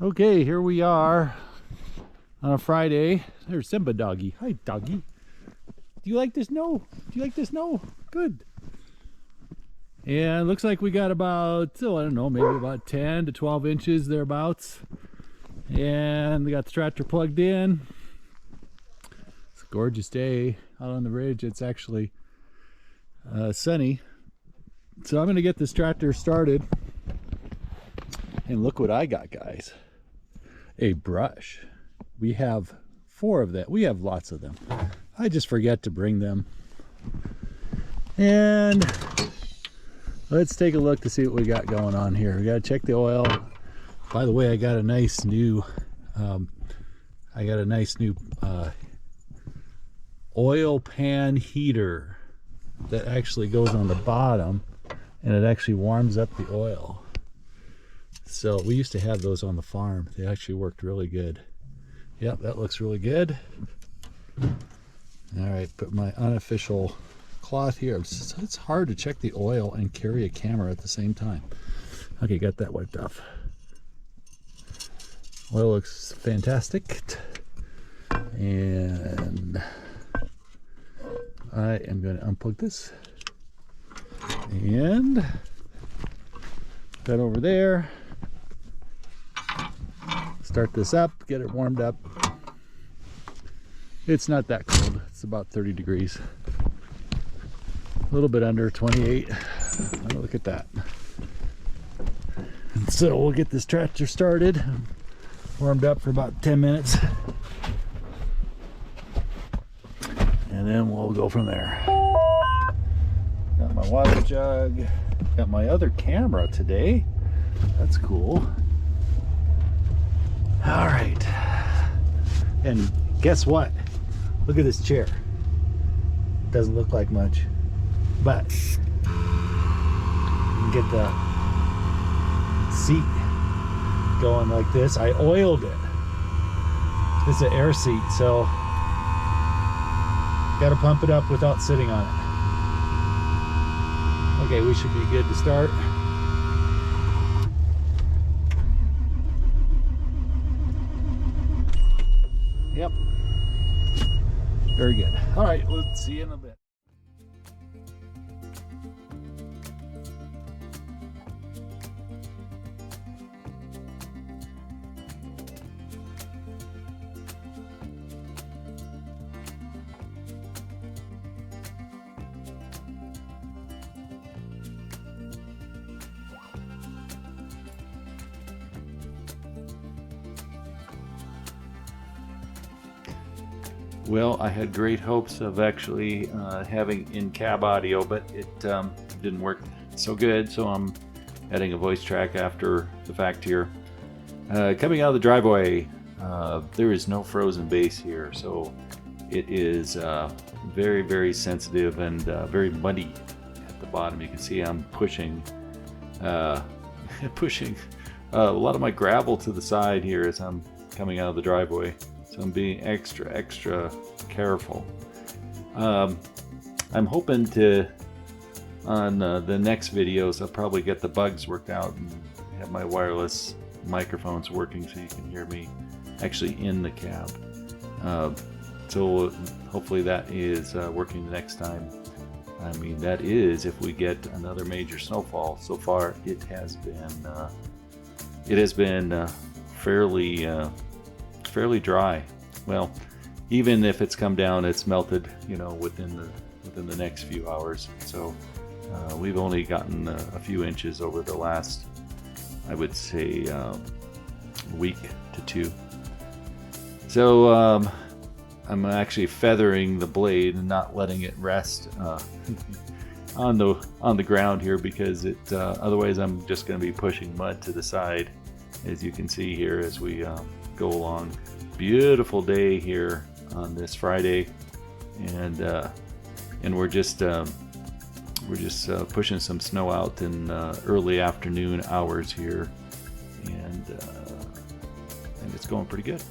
Okay, here we are on a Friday. There's Simba doggy. Hi, doggy. Do you like the snow? Do you like the snow? Good. And it looks like we got about, I don't know, maybe about 10 to 12 inches thereabouts. And we got the tractor plugged in. It's a gorgeous day out on the ridge. It's actually sunny. So I'm going to get this tractor started. And look what I got, guys. A brush. We have 4 of that. We have lots of them. I just forget to bring them. And let's take a look to see what we got going on here. We got to check the oil. By the way, I got a nice new oil pan heater that actually goes on the bottom, and it actually warms up the oil. So we used to have those on the farm. They actually worked really good. Yep, that looks really good. All right, put my unofficial cloth here. It's hard to check the oil and carry a camera at the same time. Okay, got that wiped off. Oil looks fantastic. And I am going to unplug this and that over there. Start this up, get it warmed up. It's not that cold. It's about 30 degrees. A little bit under 28. Oh, look at that. And so we'll get this tractor started. Warmed up for about 10 minutes. And then we'll go from there. Got my water jug. Got my other camera today. That's cool. All right. And guess what? Look at this chair. Doesn't look like much, but you can get the seat going like this. I oiled it. It's an air seat, so got to pump it up without sitting on it. Okay, we should be good to start. Yep. Very good. All right, let's see you in a bit. Well, I had great hopes of actually having in-cab audio, but it didn't work so good, so I'm adding a voice track after the fact here. Coming out of the driveway, there is no frozen base here, so it is very, very sensitive and very muddy at the bottom. You can see I'm pushing pushing a lot of my gravel to the side here as I'm coming out of the driveway. So I'm being extra careful. I'm hoping to, on the next videos, I'll probably get the bugs worked out and have my wireless microphones working so you can hear me actually in the cab. So hopefully that is working the next time. I mean, that is if we get another major snowfall. So far it has been fairly dry. Well, even if it's come down, it's melted, you know, within the next few hours. So we've only gotten a few inches over the last, I would say, week to 2. So I'm actually feathering the blade and not letting it rest on the ground here, because it otherwise I'm just going to be pushing mud to the side, as you can see here as we go along. Beautiful day here on this Friday, and we're just pushing some snow out in early afternoon hours here, and it's going pretty good.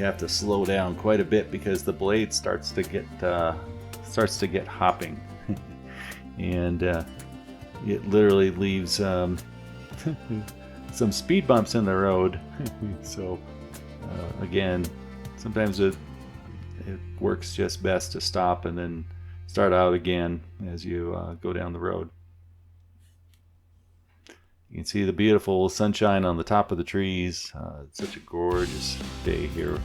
have to slow down quite a bit because the blade starts to get hopping, and it literally leaves some speed bumps in the road. So again, sometimes it works just best to stop and then start out again as you go down the road. You can see the beautiful sunshine on the top of the trees. It's such a gorgeous day here.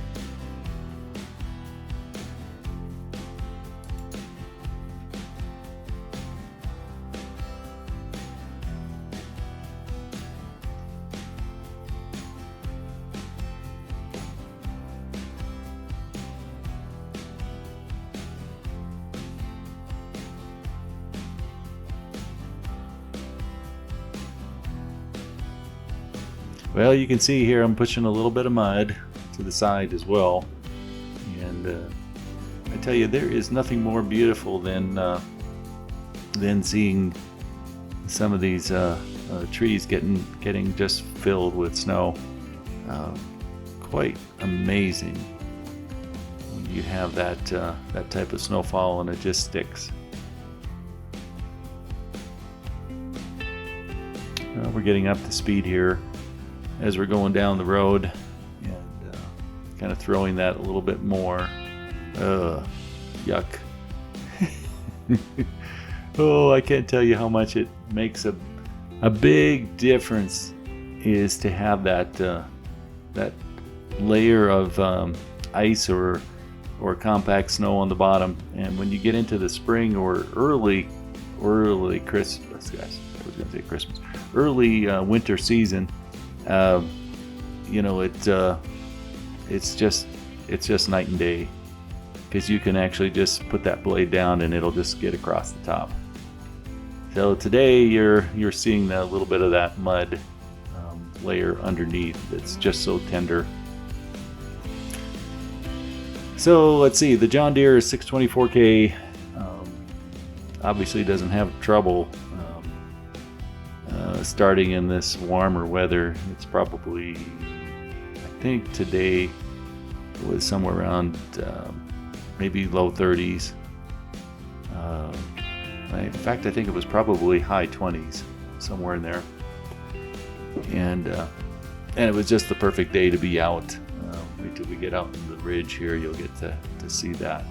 Well, you can see here I'm pushing a little bit of mud to the side as well, and I tell you, there is nothing more beautiful than seeing some of these trees getting just filled with snow. Quite amazing when you have that type of snowfall and it just sticks. We're getting up to speed here as we're going down the road, and kind of throwing that a little bit more. Yuck. Oh, I can't tell you how much it makes a big difference is to have that layer of ice or compact snow on the bottom. And when you get into the spring or early Christmas, guys, I was going to say Christmas, early winter season, you know, it's just night and day, because you can actually just put that blade down and it'll just get across the top. So today you're seeing a little bit of that mud layer underneath. It's just so tender. So let's see, the John Deere 624K obviously doesn't have trouble starting in this warmer weather. It's probably, I think today was somewhere around maybe low 30s. In fact, I think it was probably high 20s, somewhere in there. And it was just the perfect day to be out. Wait till we get out in the ridge here, you'll get to see that.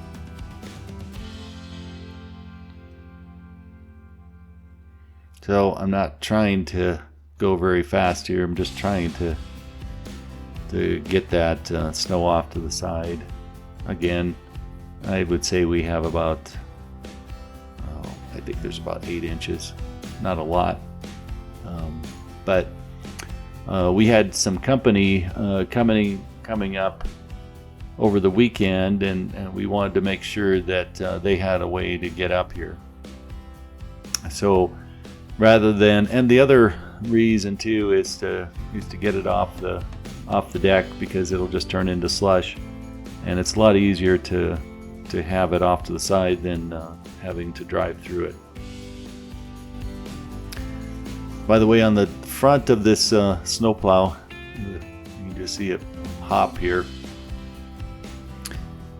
So I'm not trying to go very fast here. I'm just trying to get that snow off to the side. Again, I would say we have about, I think there's about 8 inches. Not a lot. But we had some company coming up over the weekend, and we wanted to make sure that they had a way to get up here. So rather than, and the other reason too is to get it off the deck, because it'll just turn into slush, and it's a lot easier to have it off to the side than having to drive through it. By the way, on the front of this snowplow, you can just see it hop here.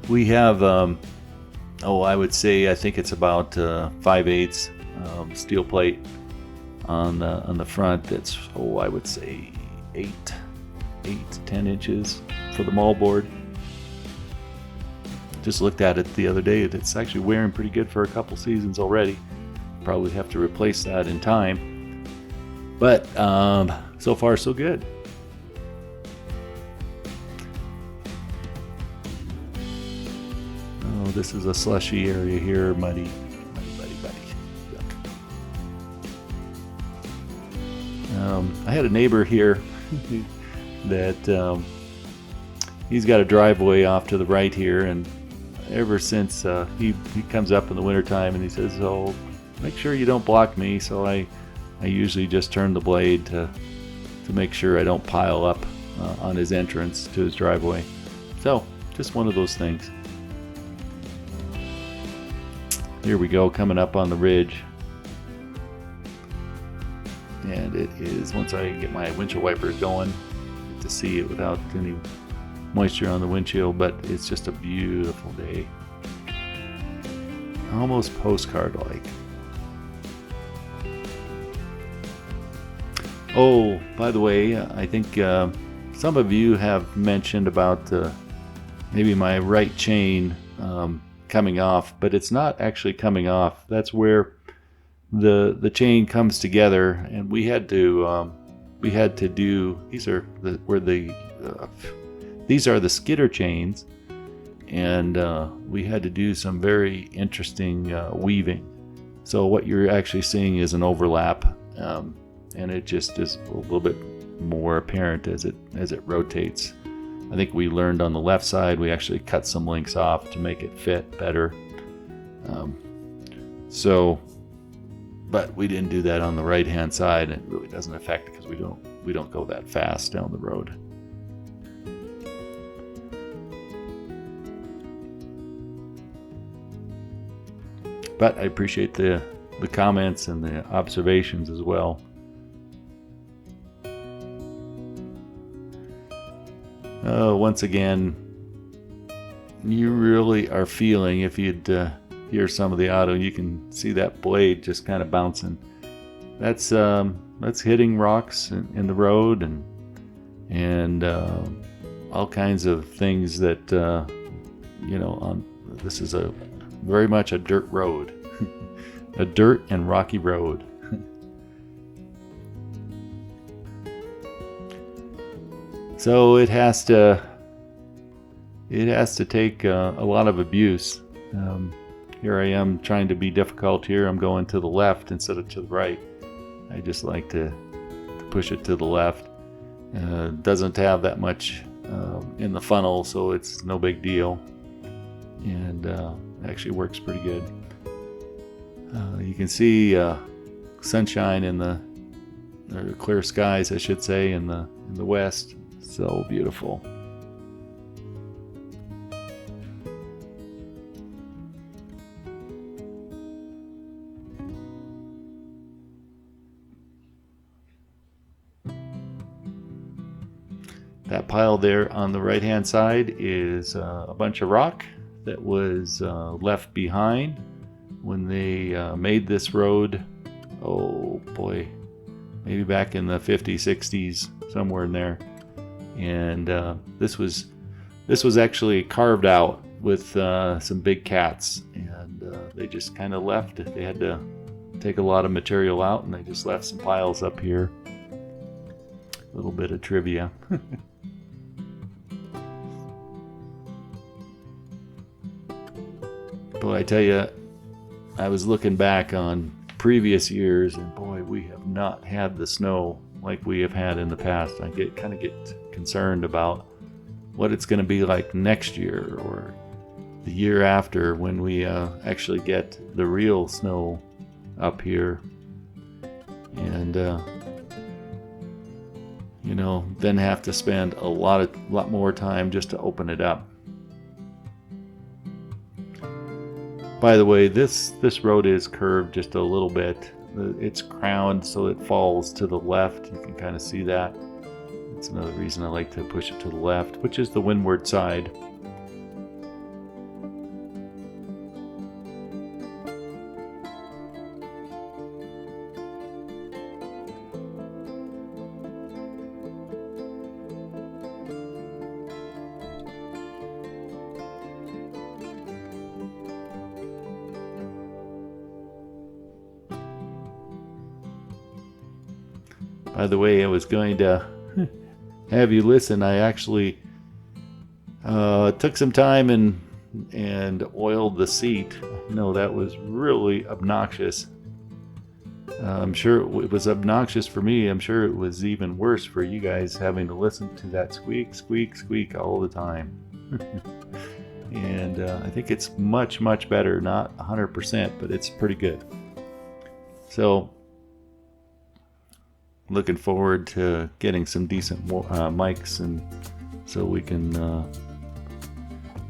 We have I would say, I think it's about 5/8 steel plate on the front. That's, I would say 8 to 10 inches for the moldboard. Just looked at it the other day. It's actually wearing pretty good for a couple seasons already. Probably have to replace that in time, but so far so good. Oh, this is a slushy area here, muddy. I had a neighbor here that he's got a driveway off to the right here, and ever since he comes up in the wintertime and he says, "Oh, make sure you don't block me." So I usually just turn the blade to make sure I don't pile up on his entrance to his driveway. So just one of those things. Here we go, coming up on the ridge. And it is, once I get my windshield wipers going, to see it without any moisture on the windshield, but it's just a beautiful day. Almost postcard-like. Oh, by the way, I think some of you have mentioned about maybe my right chain coming off, but it's not actually coming off. That's where the chain comes together, and we had to do, these are the skidder chains, and we had to do some very interesting weaving. So what you're actually seeing is an overlap, and it just is a little bit more apparent as it rotates. I think we learned on the left side, we actually cut some links off to make it fit better. But we didn't do that on the right hand side, and it really doesn't affect it because we don't go that fast down the road. But I appreciate the comments and the observations as well. Once again, you really are feeling, if you'd hear some of the audio, you can see that blade just kind of bouncing. That's hitting rocks in the road and all kinds of things that this is very much a dirt road, a dirt and rocky road. So it has to take a lot of abuse. Here I am trying to be difficult here. I'm going to the left instead of to the right. I just like to push it to the left. Doesn't have that much in the funnel, so it's no big deal. And actually works pretty good. You can see sunshine or clear skies, I should say, in the west. So beautiful. That pile there on the right hand side is a bunch of rock that was left behind when they made this road. Oh boy, maybe back in the 50s, 60s, somewhere in there. And this was actually carved out with some big cats, and they just kind of left it. They had to take a lot of material out, and they just left some piles up here. A little bit of trivia. Boy, I tell you, I was looking back on previous years, and boy, we have not had the snow like we have had in the past. I get concerned about what it's going to be like next year or the year after when we actually get the real snow up here, and then have to spend a lot more time just to open it up. By the way, this road is curved just a little bit. It's crowned so it falls to the left. You can kind of see that. That's another reason I like to push it to the left, which is the windward side. By the way, I was going to have you listen. I actually took some time and oiled the seat. No, that was really obnoxious. I'm sure it was obnoxious for me. I'm sure it was even worse for you guys having to listen to that squeak, squeak, squeak all the time. And I think it's much, much better. Not 100%, but it's pretty good. So looking forward to getting some decent mics, and so we can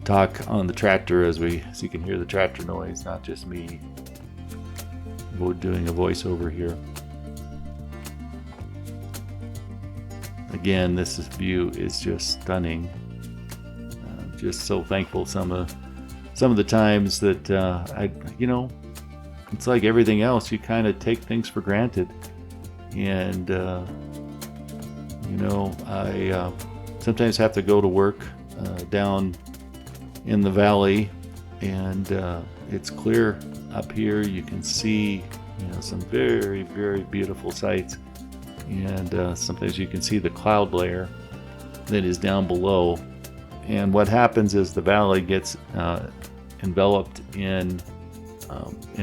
talk on the tractor so you can hear the tractor noise, not just me doing a voiceover here. Again, this view is just stunning. just so thankful some of the times that it's like everything else. You kind of take things for granted, and I sometimes have to go to work down in the valley, and it's clear up here. You can see some very, very beautiful sights, and sometimes you can see the cloud layer that is down below. And what happens is the valley gets enveloped in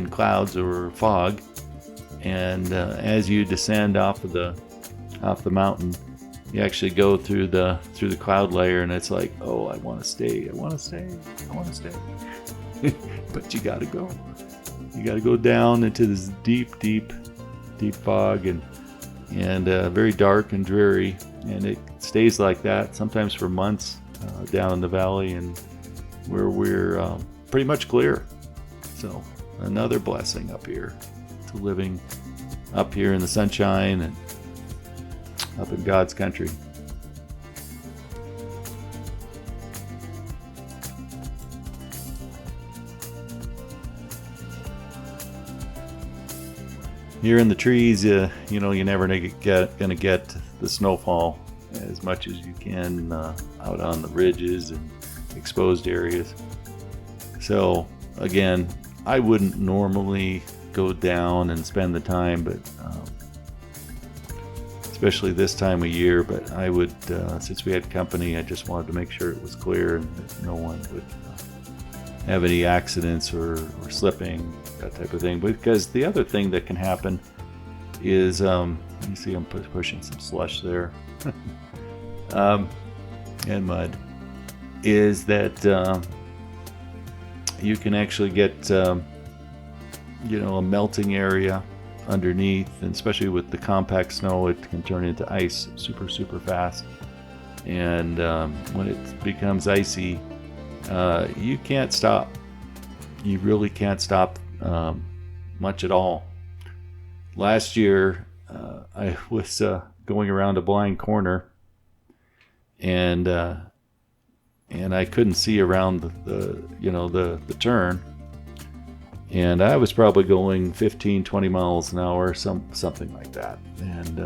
clouds or fog, and as you descend off the mountain, you actually go through the cloud layer, and it's like, oh, I want to stay, but you gotta go down into this deep fog, and very dark and dreary, and it stays like that sometimes for months down in the valley, and where we're pretty much clear. So another blessing up here, to living up here in the sunshine and up in God's country. Here in the trees, you're never gonna get the snowfall as much as you can out on the ridges and exposed areas. So again, I wouldn't normally go down and spend the time, but especially this time of year. But I would, since we had company, I just wanted to make sure it was clear and that no one would have any accidents or slipping, that type of thing. Because the other thing that can happen is, you see I'm pushing some slush there, and mud, is that you can actually get a melting area underneath, and especially with the compact snow, it can turn into ice super fast. And when it becomes icy, you can't stop. You really can't stop much at all. Last year, I was going around a blind corner, and I couldn't see around the turn, and I was probably going 15-20 miles an hour, something like that. And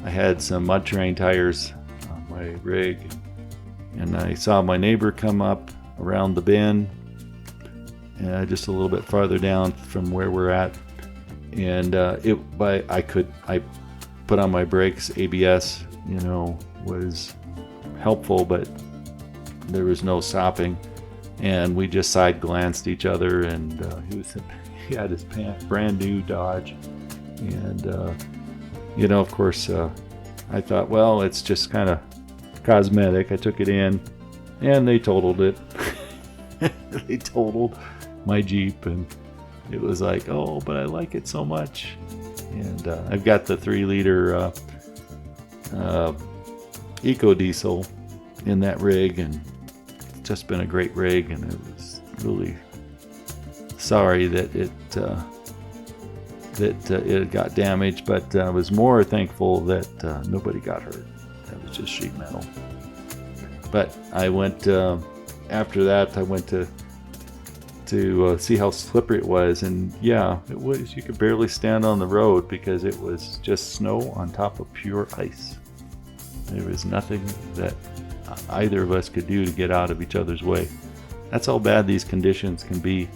I had some mud terrain tires on my rig, and I saw my neighbor come up around the bend, just a little bit farther down from where we're at, and I put on my brakes. ABS, was helpful, but there was no stopping, and we just side glanced each other, and he had his brand new Dodge, and of course I thought, well, it's just kind of cosmetic. I took it in, and they totaled it. They totaled my Jeep, and it was like, oh, but I like it so much. And I've got the 3-liter Eco Diesel in that rig, and it's just been a great rig, and it was really sorry that it got damaged, but I was more thankful that nobody got hurt. That was just sheet metal. But I went after that. I went to see how slippery it was, and yeah, it was. You could barely stand on the road because it was just snow on top of pure ice. There was nothing that either of us could do to get out of each other's way. That's how bad these conditions can be.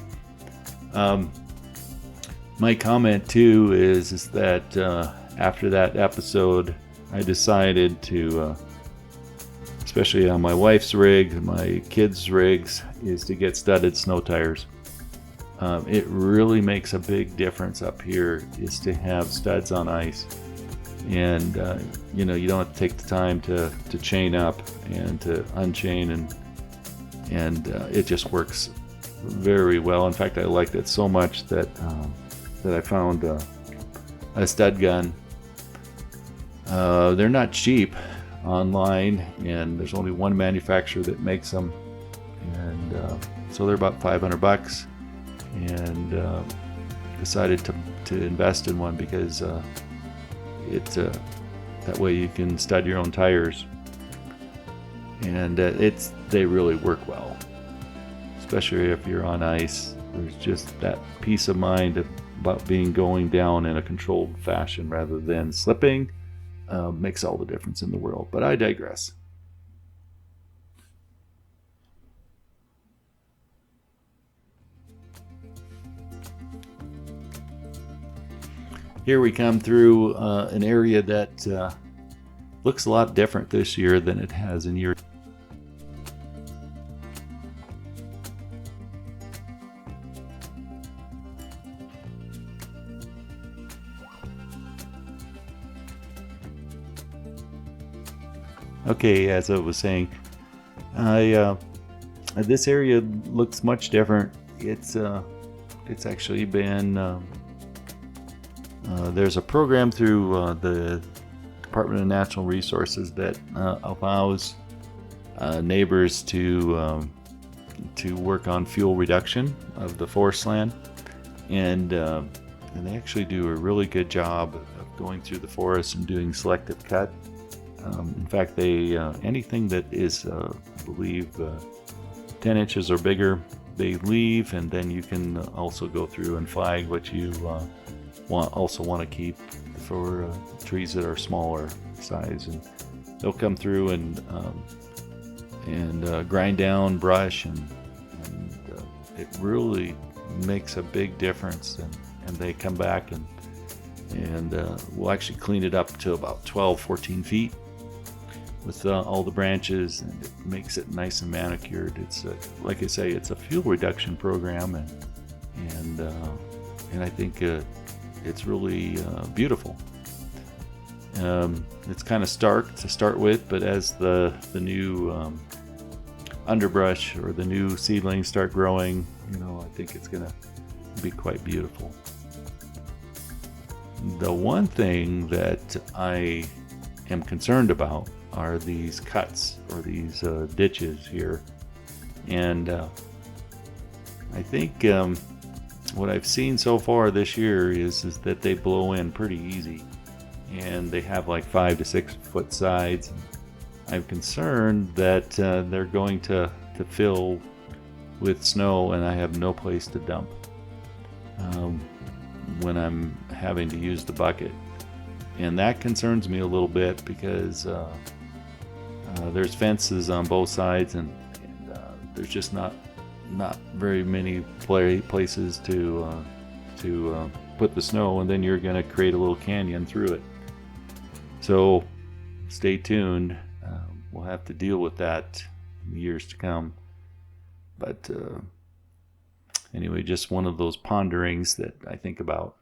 My comment too is that after that episode, I decided to, especially on my wife's rig and my kids' rigs, is to get studded snow tires. It really makes a big difference up here is to have studs on ice, and you don't have to take the time to chain up and to unchain, and it just works very well. In fact, I liked it so much that I found a stud gun. They're not cheap online, and there's only one manufacturer that makes them, and so they're about $500, and decided to invest in one because that way you can stud your own tires. and they really work well, especially if you're on ice. There's just that peace of mind about going down in a controlled fashion rather than slipping. Makes all the difference in the world. But I digress. Here we come through an area that looks a lot different this year than it has in years. Okay, as I was saying, this area looks much different. It's actually been there's a program through the Department of Natural Resources that allows neighbors to work on fuel reduction of the forest land, and they actually do a really good job of going through the forest and doing selective cut. In fact, they anything that is, I believe, 10 inches or bigger, they leave, and then you can also go through and flag what you want to keep for trees that are smaller size, and they'll come through and grind down brush, and it really makes a big difference. And they come back and we'll actually clean it up to about 12-14 feet with all the branches, and it makes it nice and manicured. It's like I say, it's a fuel reduction program, and I think it's really beautiful. It's kind of stark to start with, but as the new underbrush or the new seedlings start growing, I think it's gonna be quite beautiful. The one thing that I am concerned about are these cuts or these ditches here, and I think what I've seen so far this year is that they blow in pretty easy, and they have like 5 to 6 foot sides. I'm concerned that they're going to fill with snow, and I have no place to dump when I'm having to use the bucket, and that concerns me a little bit because there's fences on both sides, and there's just not very many places to put the snow, and then you're going to create a little canyon through it. So stay tuned. We'll have to deal with that in the years to come. But anyway, just one of those ponderings that I think about.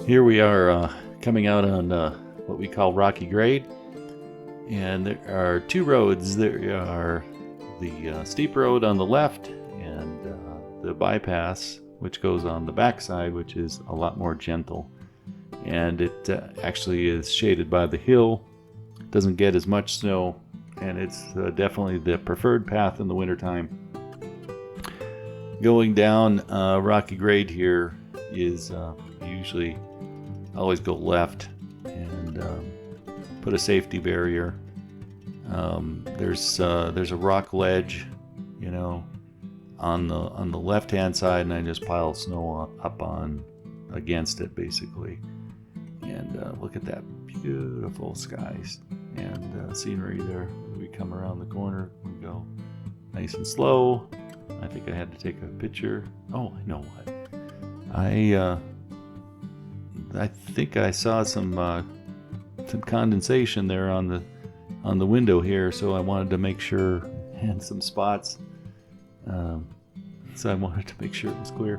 Here we are coming out on what we call rocky grade, and there are two roads. There are the steep road on the left and the bypass, which goes on the backside, which is a lot more gentle, and it actually is shaded by the hill. Doesn't get as much snow, and it's definitely the preferred path in the wintertime. Going down rocky grade here is usually always go left and put a safety barrier. There's a rock ledge, you know, on the left hand side, and I just pile snow up on against it basically. And look at that beautiful skies and scenery there. We come around the corner, we go nice and slow. I think I had to take a picture. Oh, I know what. I think I saw some condensation there on the window here, so I wanted to make sure, and some spots. So I wanted to make sure it was clear.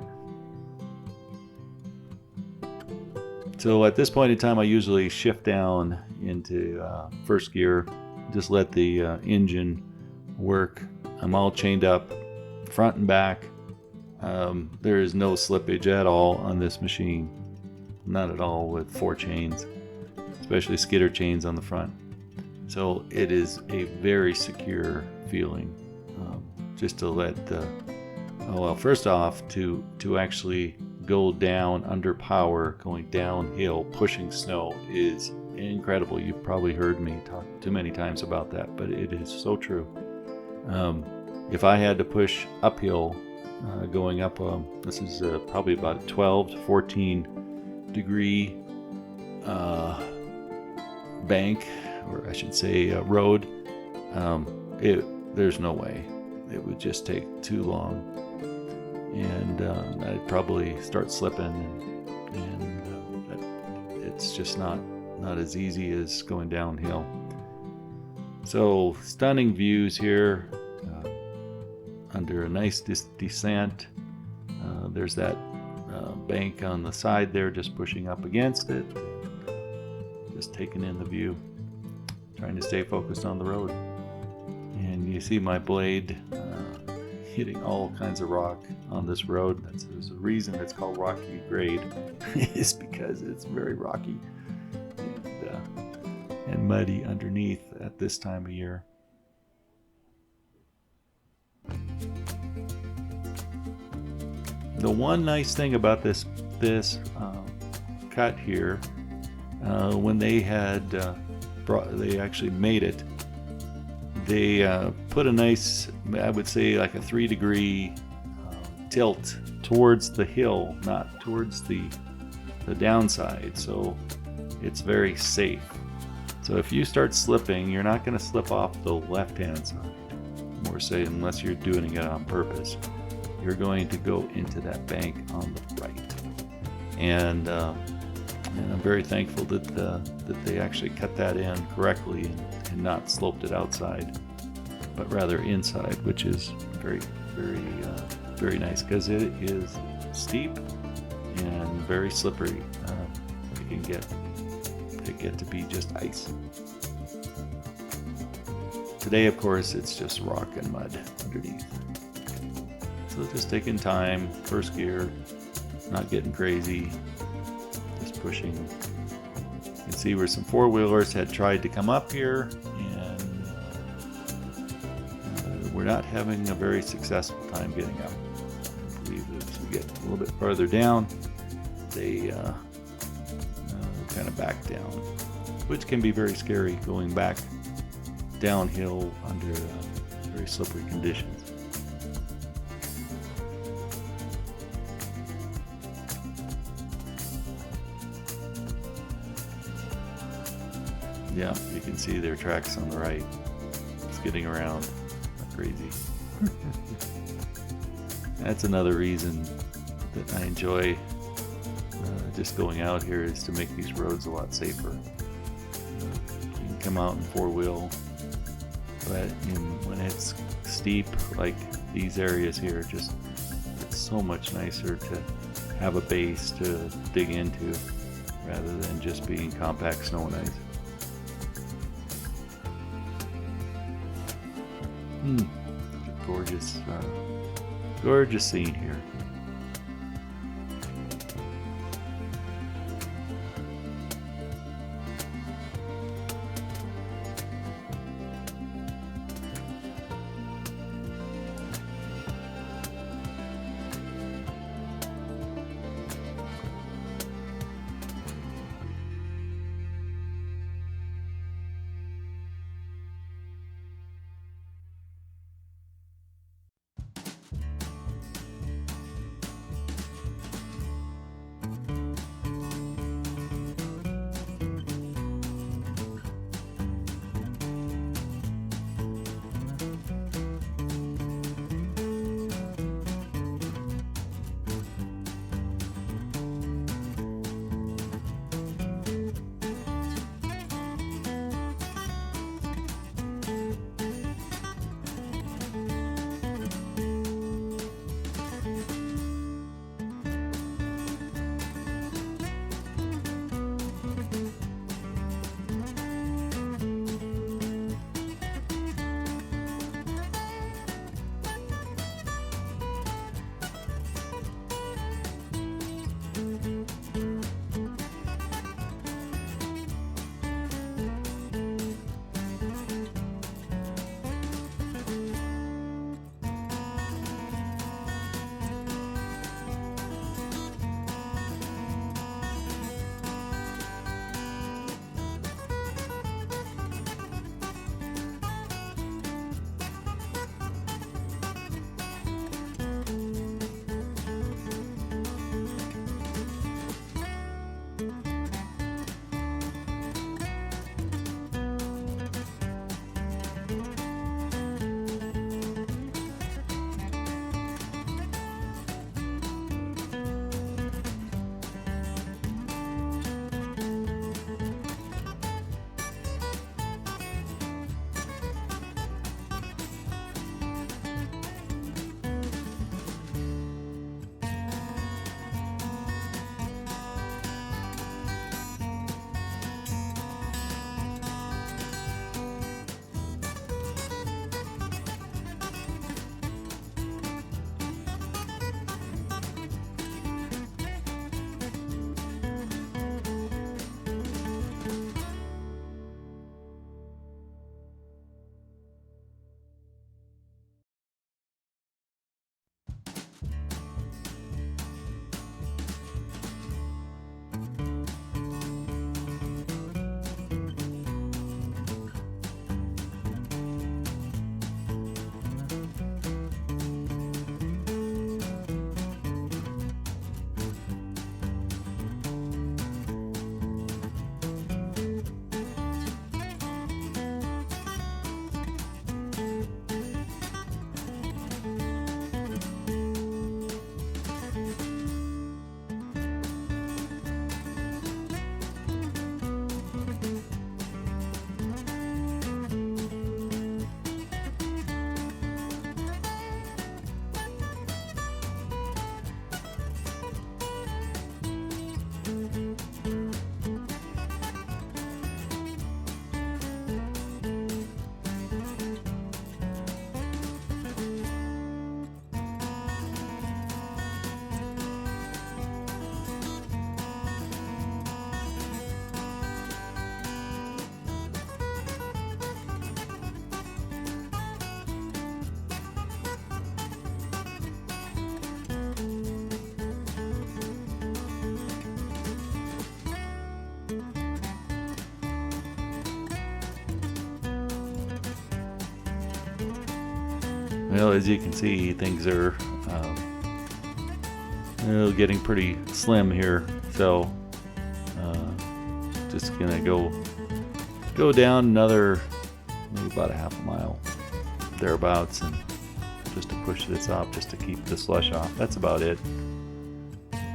So at this point in time, I usually shift down into first gear, just let the engine work. I'm all chained up, front and back. There is no slippage at all on this machine. Not at all with 4 chains, especially skidder chains on the front. So it is a very secure feeling. Just to let first off, to actually go down under power, going downhill, pushing snow is incredible. You've probably heard me talk too many times about that, but it is so true. If I had to push uphill, going up, this is probably about a 12 to 14 degree bank, or I should say road, there's no way. It would just take too long, and I'd probably start slipping, and it's just not as easy as going downhill. So stunning views here under a nice descent. There's that bank on the side there, just pushing up against it, just taking in the view, trying to stay focused on the road. And you see my blade hitting all kinds of rock on this road. There's a reason it's called rocky grade, is because it's very rocky and muddy underneath at this time of year. The one nice thing about this cut here, when they had they actually made it, they put a nice, I would say like a 3-degree tilt towards the hill, not towards the downside, so it's very safe. So if you start slipping, you're not going to slip off the left hand side, more say, unless you're doing it on purpose. You're going to go into that bank on the right, and I'm very thankful that they actually cut that in correctly and not sloped it outside, but rather inside, which is very, very, very nice, because it is steep and very slippery. It can get to be just ice. Today, of course, it's just rock and mud underneath. So just taking time, first gear, not getting crazy, just pushing. You can see where some 4-wheelers had tried to come up here, and we're not having a very successful time getting up. I believe as we get a little bit farther down, they kind of back down, which can be very scary, going back downhill under very slippery conditions. Yeah, you can see their tracks on the right, skidding around like crazy. That's another reason that I enjoy just going out here, is to make these roads a lot safer. You can come out in 4-wheel, but when it's steep like these areas here, just it's so much nicer to have a base to dig into. rather than just being compact snow and ice. Gorgeous, gorgeous scene here. Well, as you can see, things are getting pretty slim here, so just gonna go down another maybe about a half a mile thereabouts, and just to push this off, just to keep the slush off. That's about it. And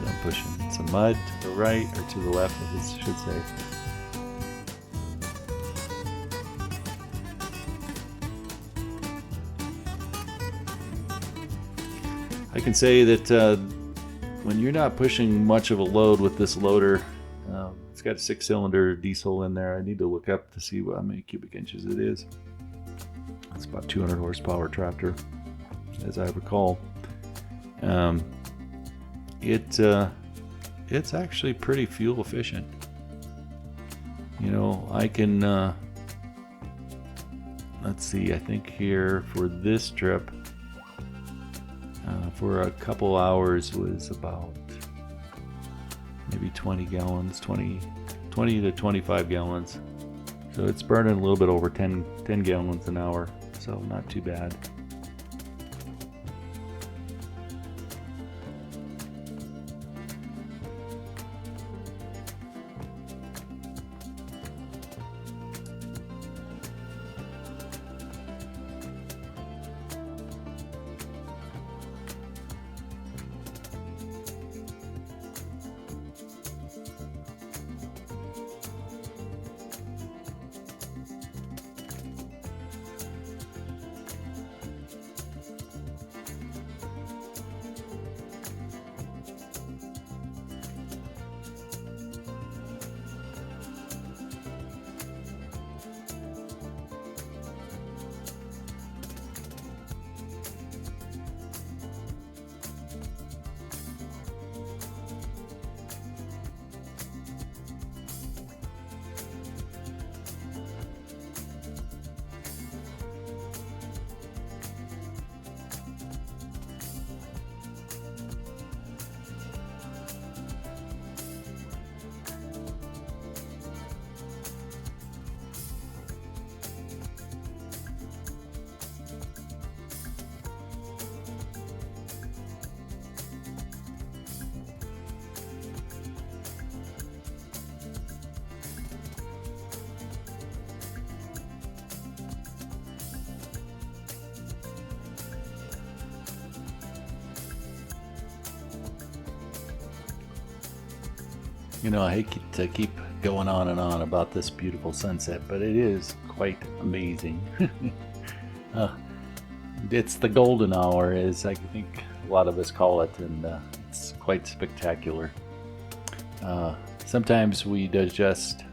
I'm pushing some mud to the right, or to the left, I should say. I can say that when you're not pushing much of a load with this loader, it's got a 6-cylinder diesel in there. I need to look up to see how many cubic inches it is. It's about 200 horsepower tractor, as I recall. It's actually pretty fuel efficient. You know, I can let's see, I think here for this trip for a couple hours was about maybe 20 gallons, 20 to 25 gallons. So it's burning a little bit over 10 gallons an hour, so not too bad. You know, I hate to keep going on and on about this beautiful sunset, but it is quite amazing. It's the golden hour, as I think a lot of us call it, and it's quite spectacular. Sometimes we just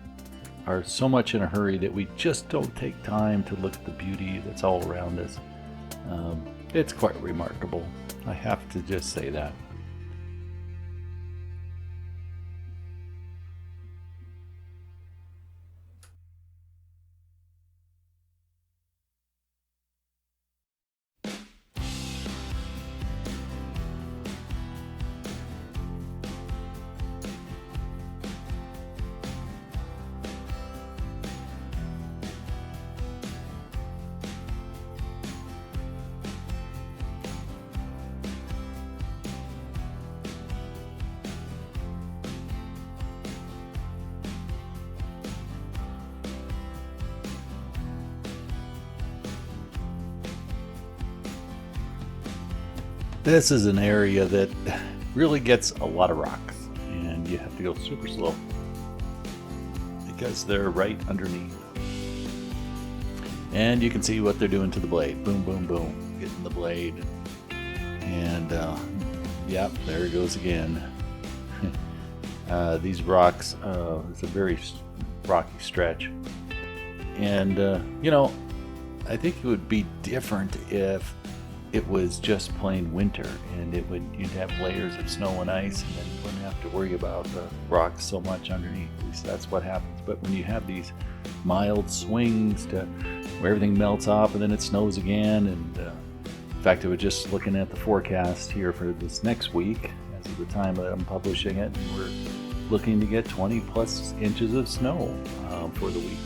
are so much in a hurry that we just don't take time to look at the beauty that's all around us. It's quite remarkable. I have to just say that. This is an area that really gets a lot of rocks, and you have to go super slow because they're right underneath. And you can see what they're doing to the blade. Boom, boom, boom, getting the blade. And yep, there it goes again. These rocks, it's a very rocky stretch. And you know, I think it would be different if it was just plain winter, and you'd have layers of snow and ice, and then you wouldn't have to worry about the rocks so much underneath. At least that's what happens. But when you have these mild swings to where everything melts off and then it snows again, and in fact, I was just looking at the forecast here for this next week as of the time that I'm publishing it, and we're looking to get 20 plus inches of snow for the week.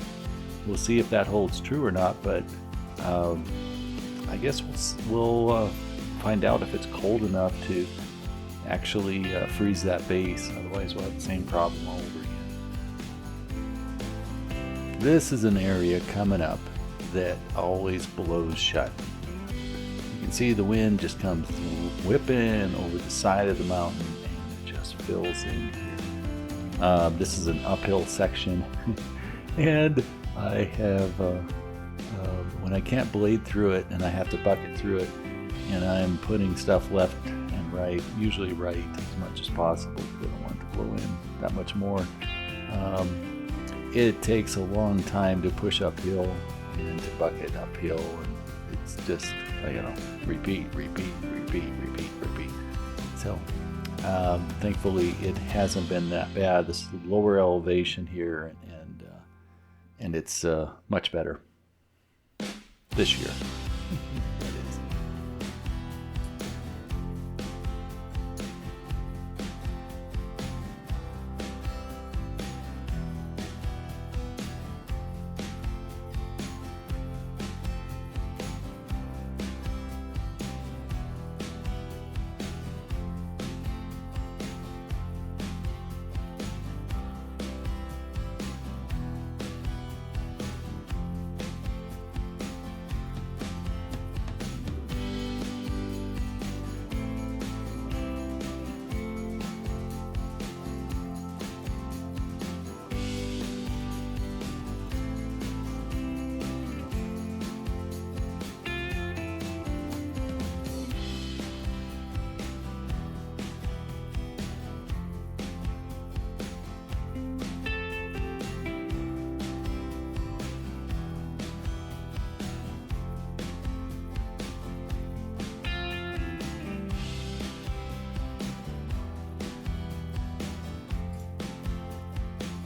We'll see if that holds true or not, but I guess we'll find out if it's cold enough to actually freeze that base. Otherwise, we'll have the same problem all over again. This is an area coming up that always blows shut. You can see the wind just comes whipping over the side of the mountain, and it just fills in here. This is an uphill section, and I have when I can't blade through it and I have to bucket through it, and I'm putting stuff left and right, usually right as much as possible. We don't want to blow in that much more. It takes a long time to push uphill and to bucket uphill, and it's just, repeat. So thankfully it hasn't been that bad. This is lower elevation here, and it's much better this year. It is.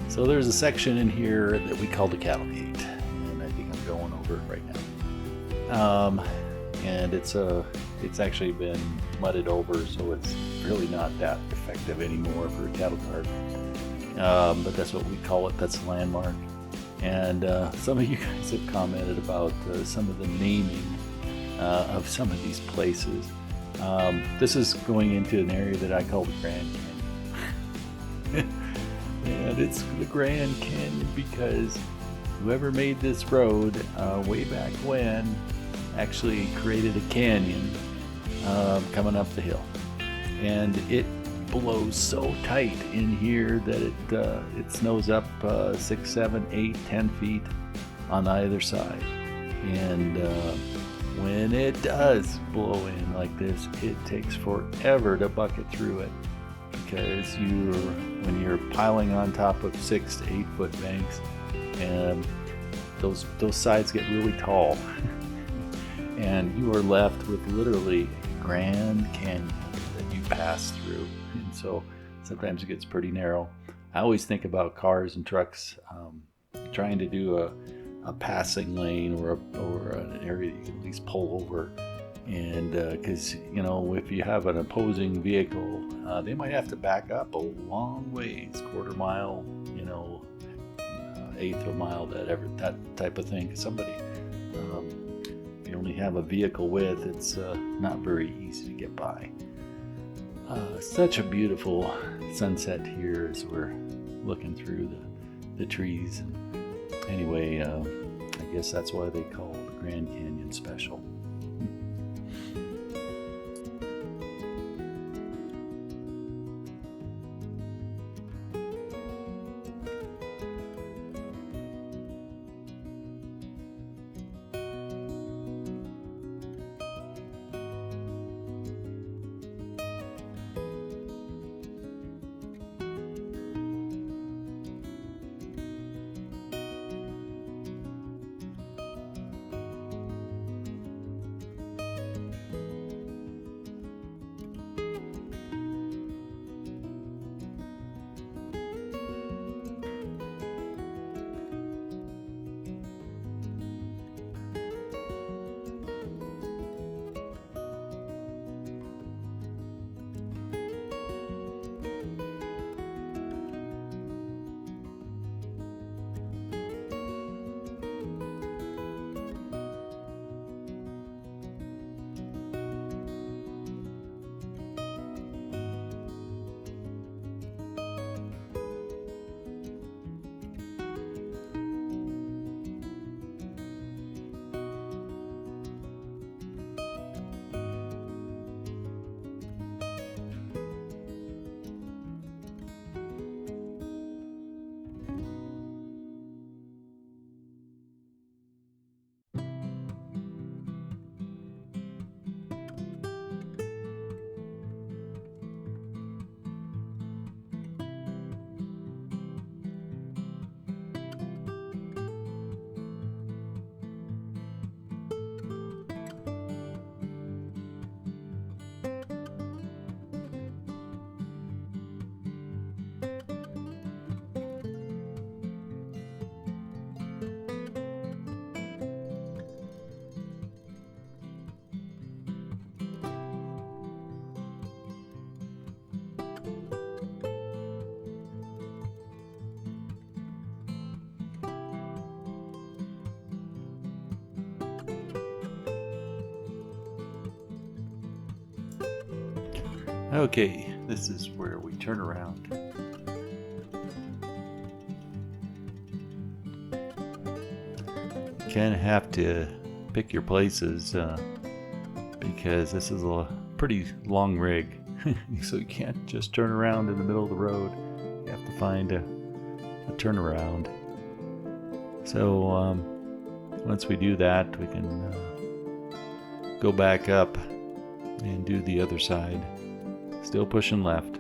So there's a section in here that we call the cattle gate, and I think I'm going over it right now. And it's actually been mudded over, so it's really not that effective anymore for a cattle cart. But that's what we call it. That's the landmark. And some of you guys have commented about some of the naming of some of these places. This is going into an area that I call the Grand Canyon. And it's the Grand Canyon because whoever made this road way back when actually created a canyon coming up the hill. And it blows so tight in here that it snows up 6, 7, 8, 10 feet on either side. And when it does blow in like this, it takes forever to bucket through it, because when you're piling on top of 6 to 8 foot banks, and those sides get really tall, and you are left with literally a Grand Canyon that you pass through. And so sometimes it gets pretty narrow. I always think about cars and trucks trying to do a passing lane or an area that you can at least pull over. And because if you have an opposing vehicle, they might have to back up a long ways, quarter mile, eighth of a mile, that type of thing. Somebody, if you only have a vehicle width, it's not very easy to get by. Such a beautiful sunset here as we're looking through the trees. And anyway, I guess that's why they call the Grand Canyon special. Okay, this is where we turn around. Kind of have to pick your places because this is a pretty long rig. So you can't just turn around in the middle of the road. You have to find a turnaround. So once we do that, we can go back up and do the other side. Still pushing left.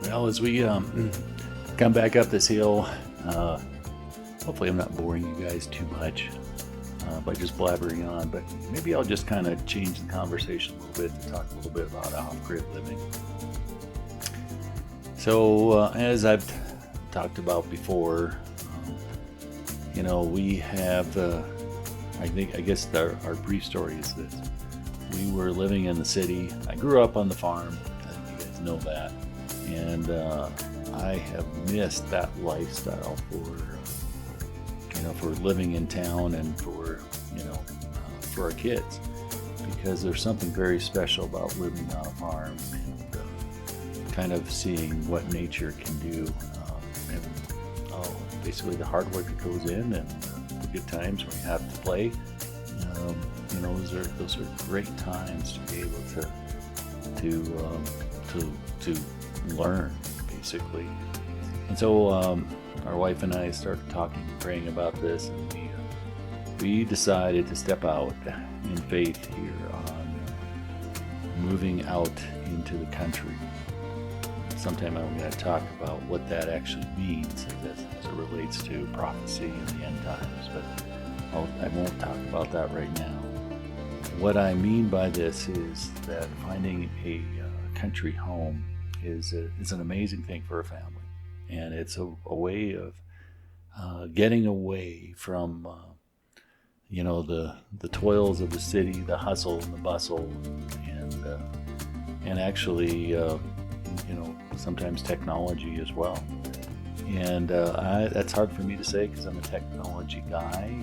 Well, as we come back up this hill, hopefully I'm not boring you guys too much by just blabbering on, but maybe I'll just kind of change the conversation a little bit to talk a little bit about off-grid living. So as I've talked about before, we have, I guess our brief story is this. We were living in the city. I grew up on the farm. I think you guys know that. And I have missed that lifestyle for living in town and for our kids, because there's something very special about living on a farm and kind of seeing what nature can do, and basically the hard work that goes in and the good times when you have to play. Those are great times to be able to learn, basically. And so our wife and I started talking and praying about this, and we decided to step out in faith here on moving out into the country. Sometime I'm going to talk about what that actually means as it relates to prophecy in the end times, but I won't talk about that right now. What I mean by this is that finding a country home is an amazing thing for a family, and it's a way of getting away from the toils of the city, the hustle and the bustle, and actually sometimes technology as well. And that's hard for me to say because I'm a technology guy.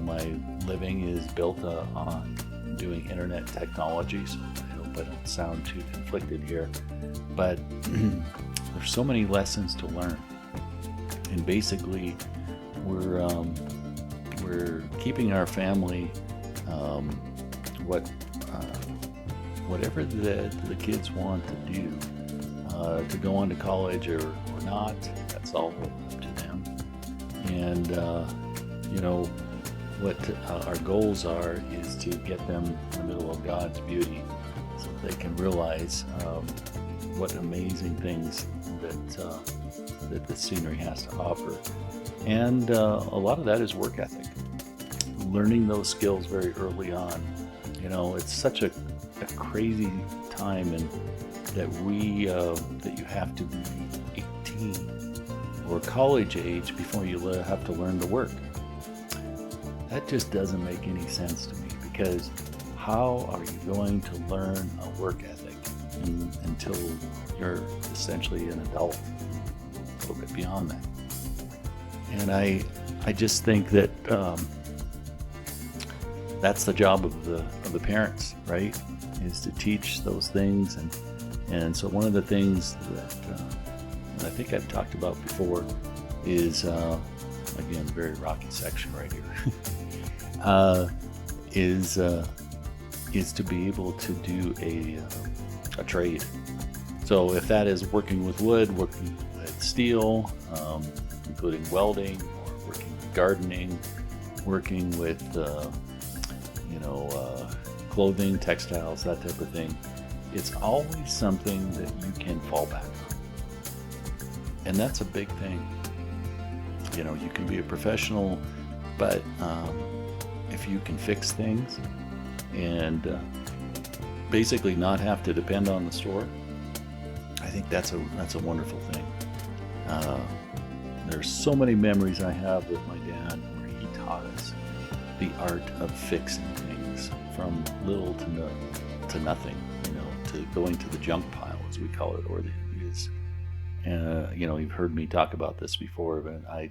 My living is built on doing internet technology, so I hope I don't sound too conflicted here. But there's so many lessons to learn, and basically we're keeping our family whatever the kids want to do, to go on to college or not. That's all up to them. And what our goals are is to get them in the middle of God's beauty so they can realize what amazing things that the scenery has to offer. And a lot of that is work ethic. Learning those skills very early on. You know, it's such a crazy time, and that you have to be 18 or college age before you have to learn to work. That just doesn't make any sense to me, because how are you going to learn a work ethic until you're essentially an adult, a little bit beyond that? And I just think that that's the job of the parents, right? Is to teach those things, and so one of the things that I think I've talked about before is again, very rocky section right here. Is to be able to do a trade. So if that is working with wood, working with steel, including welding, or working with gardening, working with clothing, textiles, that type of thing, it's always something that you can fall back on. And that's a big thing. You know, you can be a professional, but if you can fix things and basically not have to depend on the store, I think that's a wonderful thing. There's so many memories I have with my dad where he taught us the art of fixing things from little to nothing, to going to the junk pile, as we call it, or you've heard me talk about this before, but I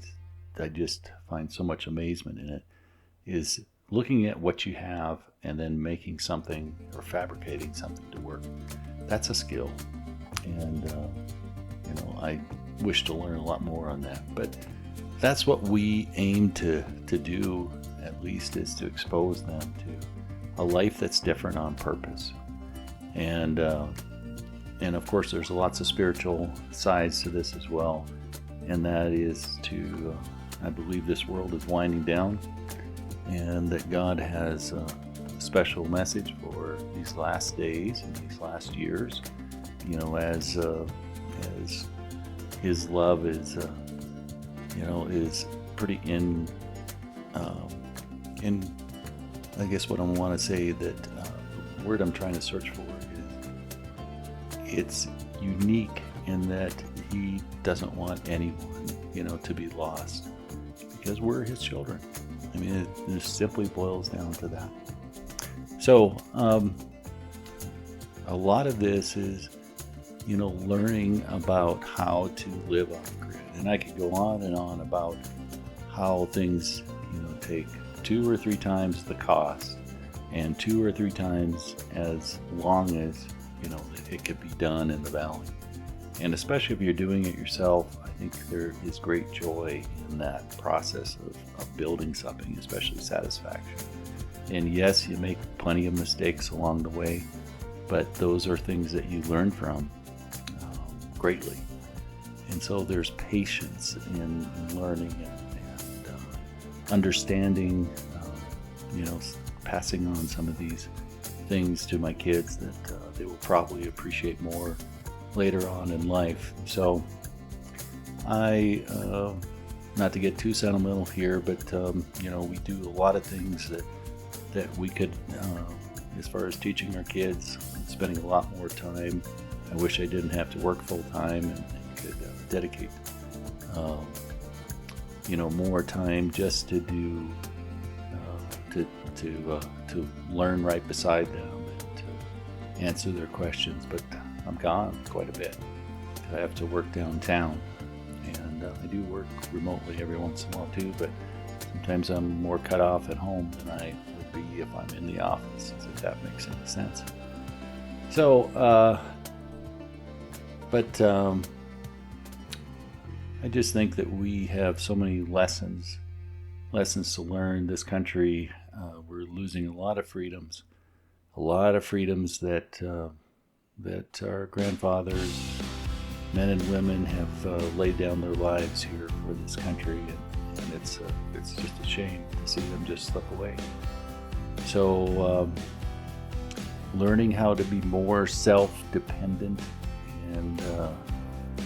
just find so much amazement in it, is looking at what you have and then making something or fabricating something to work. That's a skill. And, I wish to learn a lot more on that. But that's what we aim to do, at least, is to expose them to a life that's different on purpose. And of course, there's lots of spiritual sides to this as well. And that is I believe this world is winding down, and that God has a special message for these last days and these last years, as His love is pretty in I guess what I want to say, that the word I'm trying to search for is, it's unique in that He doesn't want anyone, to be lost, because we're His children. I mean, it just simply boils down to that. So, a lot of this is, learning about how to live off grid. And I could go on and on about how things, take 2 or 3 times the cost and 2 or 3 times as long as, it could be done in the valley. And especially if you're doing it yourself, I think there is great joy in that process of building something, especially satisfaction. And yes, you make plenty of mistakes along the way, but those are things that you learn from greatly. And so there's patience in learning and understanding, passing on some of these things to my kids that they will probably appreciate more later on in life. So not to get too sentimental here, but we do a lot of things that we could, as far as teaching our kids, spending a lot more time. I wish I didn't have to work full time and could dedicate more time just to do to learn right beside them and to answer their questions. But I'm gone quite a bit. I have to work downtown, and I do work remotely every once in a while too, but sometimes I'm more cut off at home than I would be if I'm in the office, if that makes any sense. So I just think that we have so many lessons to learn. This country, we're losing a lot of freedoms that our grandfathers, men and women, have laid down their lives here for this country, and it's just a shame to see them just slip away. So learning how to be more self-dependent and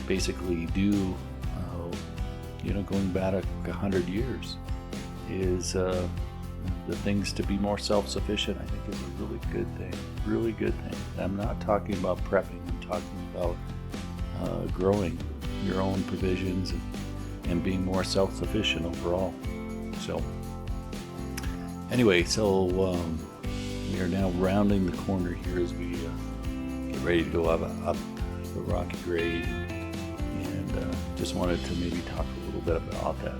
basically do, going back 100 years is the things to be more self-sufficient. I think is a really good thing. Really good thing. I'm not talking about prepping. I'm talking about growing your own provisions and being more self-sufficient overall. So anyway, we are now rounding the corner here as we get ready to go up the rocky grade, and just wanted to maybe talk a little bit about that.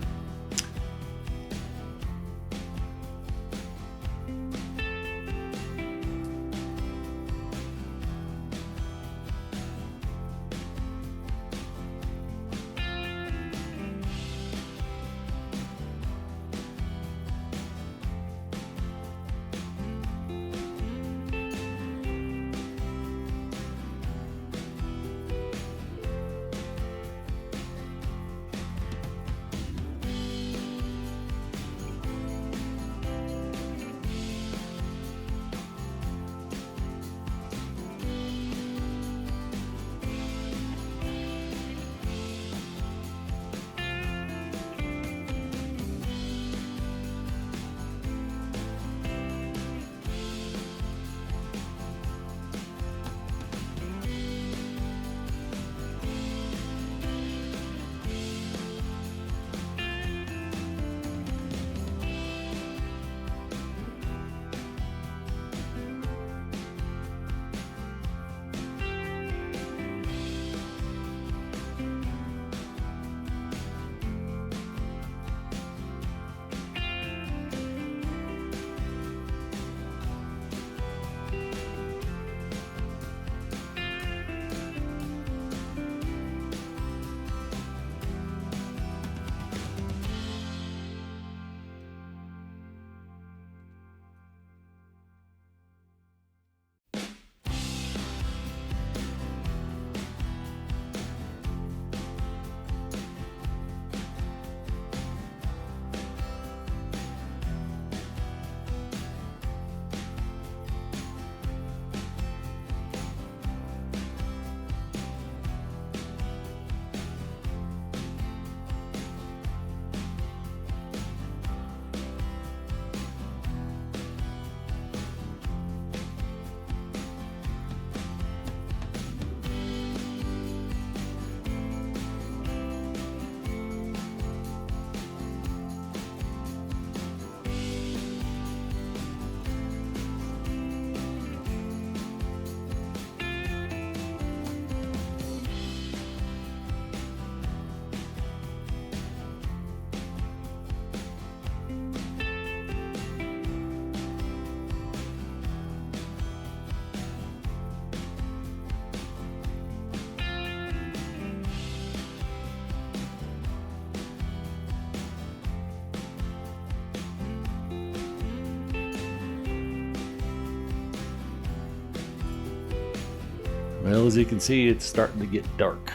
Well, as you can see, it's starting to get dark,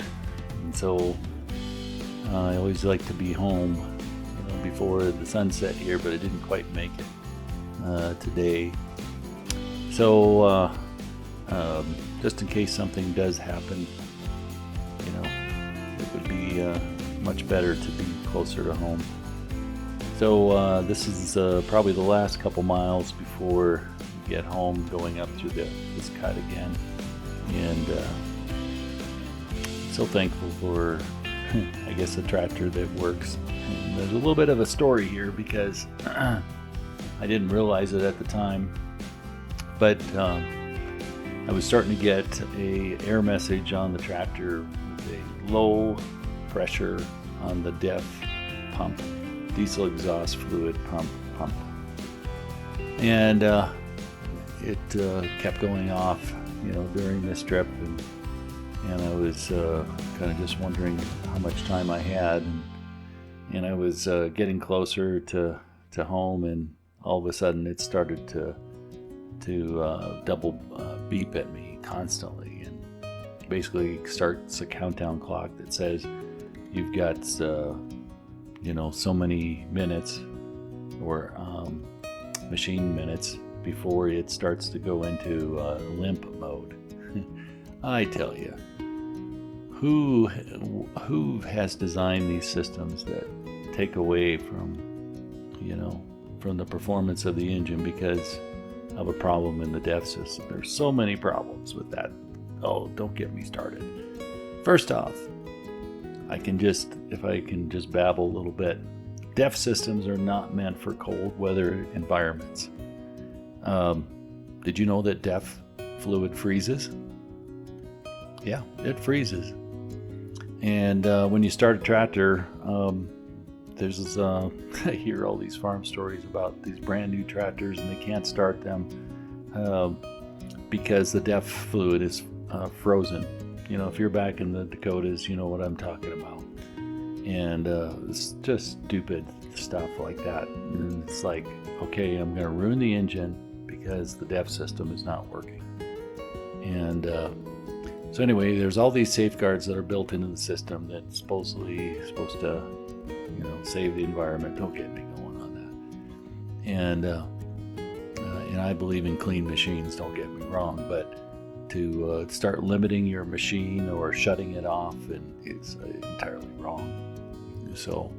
and so I always like to be home, before the sunset here, but I didn't quite make it today. So just in case something does happen, it would be much better to be closer to home. So this is probably the last couple miles before you get home, going up through this cut again. And so thankful for, I guess, a tractor that works. And there's a little bit of a story here because I didn't realize it at the time, but I was starting to get a error message on the tractor with a low pressure on the DEF pump, diesel exhaust fluid pump, and it kept going off during this trip, and I was kind of just wondering how much time I had, and I was getting closer to home, and all of a sudden it started to double beep at me constantly, and basically starts a countdown clock that says you've got so many minutes or machine minutes before it starts to go into limp mode. I tell you, who has designed these systems that take away from the performance of the engine because of a problem in the DEF system? There's so many problems with that. Oh, don't get me started. First off, if I can just babble a little bit, DEF systems are not meant for cold weather environments. Did you know that DEF fluid freezes? Yeah, it freezes. And when you start a tractor, there's I hear all these farm stories about these brand new tractors and they can't start them because the DEF fluid is frozen. If you're back in the Dakotas, you know what I'm talking about. And it's just stupid stuff like that. And it's like, okay, I'm going to ruin the engine because the DEF system is not working. And so anyway, there's all these safeguards that are built into the system that's supposedly supposed to, save the environment. Don't get me going on that. And I believe in clean machines. Don't get me wrong, but to start limiting your machine or shutting it off is entirely wrong. So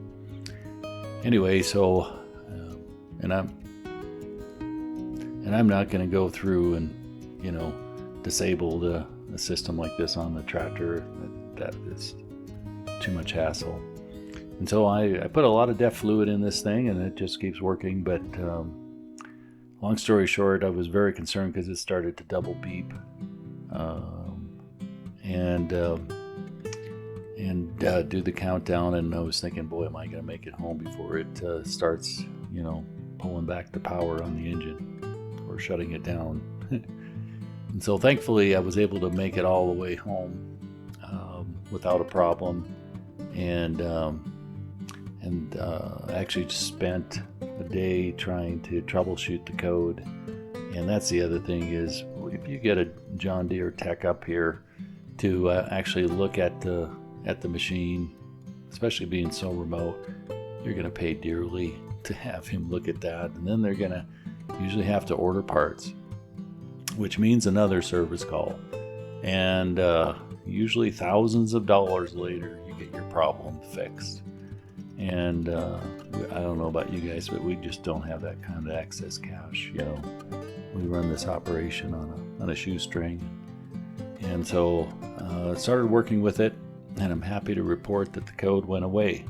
anyway, and I'm not going to go through and disable a system like this on the tractor. That is too much hassle. And so I put a lot of DEF fluid in this thing and it just keeps working. But long story short, I was very concerned because it started to double beep. And do the countdown, and I was thinking, boy, am I going to make it home before it starts, pulling back the power on the engine or shutting it down. And so thankfully I was able to make it all the way home without a problem, and I actually just spent a day trying to troubleshoot the code. And that's the other thing is, if you get a John Deere tech up here to actually look at the machine, especially being so remote, you're going to pay dearly to have him look at that. And then they're going to usually have to order parts, which means another service call. And usually thousands of dollars later, you get your problem fixed. And I don't know about you guys, but we just don't have that kind of excess cash. We run this operation on a shoestring. And so I started working with it, and I'm happy to report that the code went away.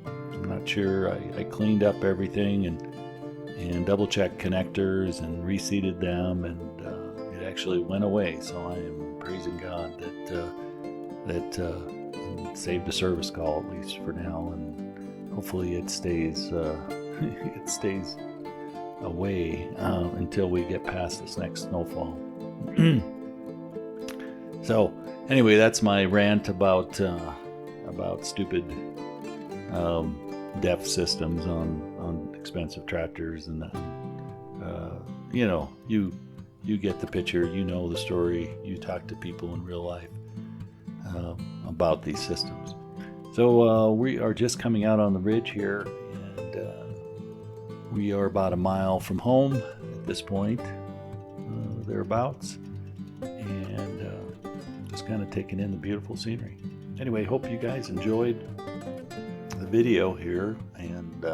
I'm not sure. I cleaned up everything and double-checked connectors and reseated them, and it actually went away. So I am praising God that saved a service call, at least for now, and hopefully it stays away until we get past this next snowfall. So anyway, that's my rant about stupid DEF systems on expensive tractors, and you get the picture. You know the story. You talk to people in real life about these systems. So we are just coming out on the ridge here, and we are about a mile from home at this point, thereabouts, and just kind of taking in the beautiful scenery. Anyway, hope you guys enjoyed the video here, and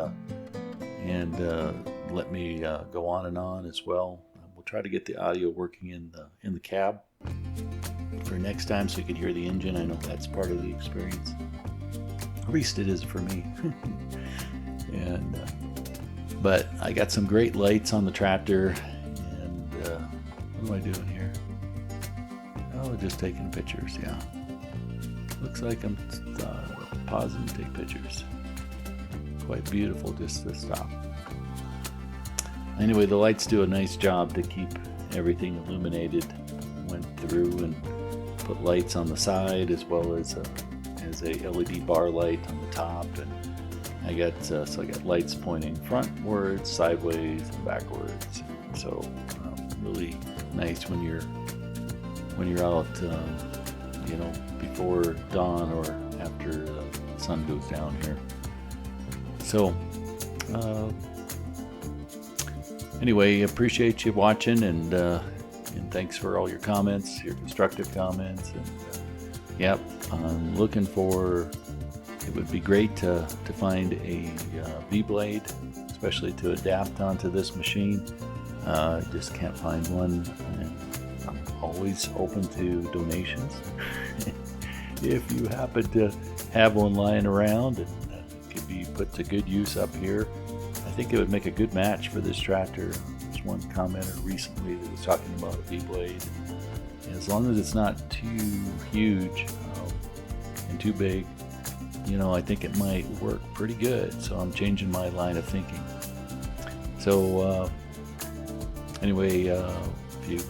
let me go on and on as well. We'll try to get the audio working in the cab for next time, so you can hear the engine. I know that's part of the experience. At least it is for me. And but I got some great lights on the tractor, and what am I doing here? Oh, just taking pictures. Yeah, looks like I'm pausing to take pictures. Quite beautiful just to stop. Anyway, the lights do a nice job to keep everything illuminated. Went through and put lights on the side as well as a LED bar light on the top, and I got lights pointing frontwards, sideways, and backwards. So really nice when you're out, before dawn or after the sun goes down here. So anyway, appreciate you watching, and thanks for all your comments, your constructive comments. And yep, I'm looking for. It would be great to find a V-blade, especially to adapt onto this machine. I just can't find one, and I'm always open to donations. If you happen to have one lying around and it could be put to good use up here, I think it would make a good match for this tractor. There's one commenter recently that was talking about a V-blade. As long as it's not too huge and too big, you know, I think it might work pretty good. So I'm changing my line of thinking. So anyway, if you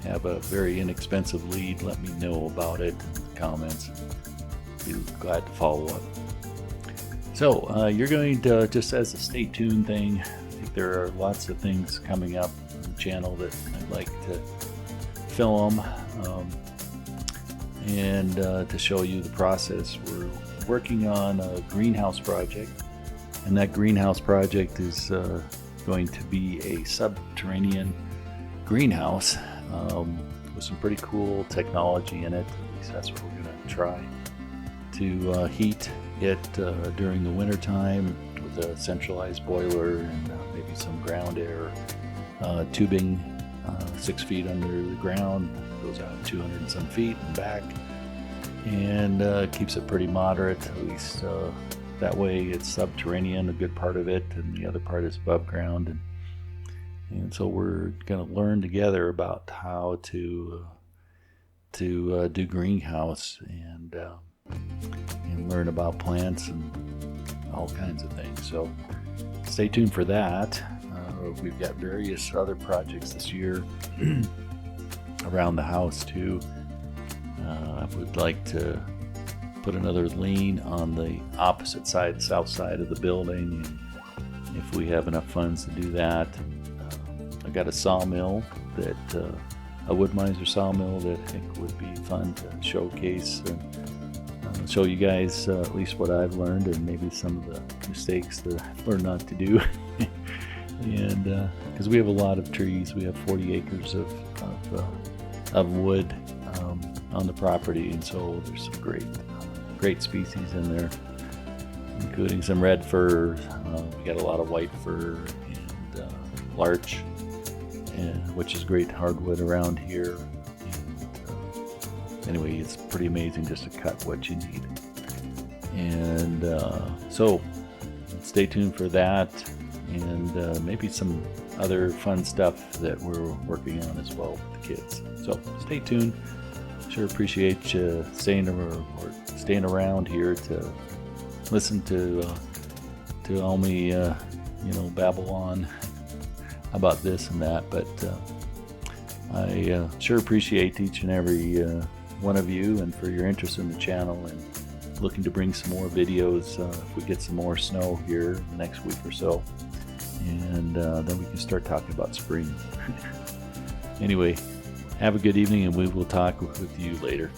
have a very inexpensive lead, let me know about it in the comments. Be glad to follow up. So you're going to, just as a stay tuned thing, I think there are lots of things coming up on the channel that I'd like to film and to show you the process. We're working on a greenhouse project, and that greenhouse project is going to be a subterranean greenhouse with some pretty cool technology in it. At least that's what we're going to try to heat it during the winter time with a centralized boiler and maybe some ground air tubing 6 feet under the ground, goes out 200 and some feet and back, and keeps it pretty moderate. At least that way it's subterranean, a good part of it, and the other part is above ground. And so we're going to learn together about how to do greenhouse and learn about plants and all kinds of things. So stay tuned for that. We've got various other projects this year around the house too. I would like to put another lean on the opposite side, south side of the building, and if we have enough funds to do that. I got a sawmill that a wood miser sawmill that I think would be fun to showcase and show you guys at least what I've learned and maybe some of the mistakes that I've learned not to do. And because we have a lot of trees, we have 40 acres of wood on the property, and so there's some great species in there, including some red fir. We got a lot of white fir and larch, which is great hardwood around here. And anyway, it's pretty amazing just to cut what you need. And so stay tuned for that, and maybe some other fun stuff that we're working on as well with the kids. So stay tuned. Sure appreciate you staying around here to listen to all me babble on about this and that. But I sure appreciate each and every one of you, and for your interest in the channel, and looking to bring some more videos if we get some more snow here in the next week or so, and then we can start talking about spring. Anyway, have a good evening, and we will talk with you later.